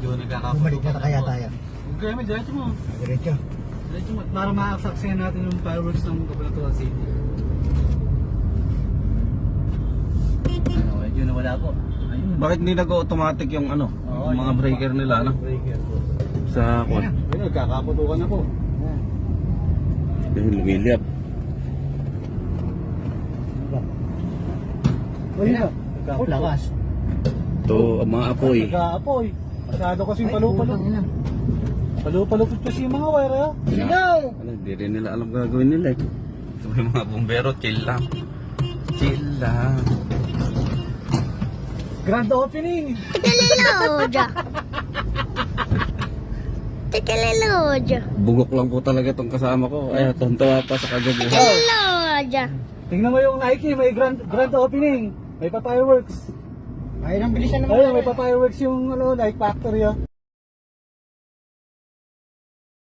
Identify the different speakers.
Speaker 1: medyo nagkakaputukan.
Speaker 2: Bumalik na kaya tayo.
Speaker 1: Okay, may diretso mo.
Speaker 2: Diretso.
Speaker 1: Diretso mo. Para makasaksihan natin yung fireworks ng Cabanatuan City. Ano, medyo nawala po. Ayun.
Speaker 3: Bakit hindi nag-automatic yung ano?
Speaker 1: Oo,
Speaker 3: Yung mga
Speaker 1: yun.
Speaker 3: breaker nila, ano?
Speaker 1: Breaker po.
Speaker 3: Sa kwan.
Speaker 1: Ayun, nagkakaputukan na po.
Speaker 3: Dahil lumiliyap.
Speaker 1: Ayun na.
Speaker 2: Lakas.
Speaker 3: Ito, ang mga apoy.
Speaker 1: Nag-aapoy. Masyado kasing palu-palo. Palu-palupit kasi yung mga wire, ha?
Speaker 2: Sigaw!
Speaker 3: Ano, di rin nila alam gagawin nila eh. Ito yung mga bumbero, chill lang. Chill lang.
Speaker 1: Grand opening!
Speaker 4: Tekeleloja.
Speaker 3: Bugok lang po talaga itong kasama ko. Ay, tontawa pa sa kagabi.
Speaker 4: Tekeleloja.
Speaker 1: Tingnan mo yung Nike, may grand opening. May pa-fireworks.
Speaker 2: Ay, nang bilisan naman.
Speaker 1: Ayun, may pa-fireworks yung Nike Factory, ha?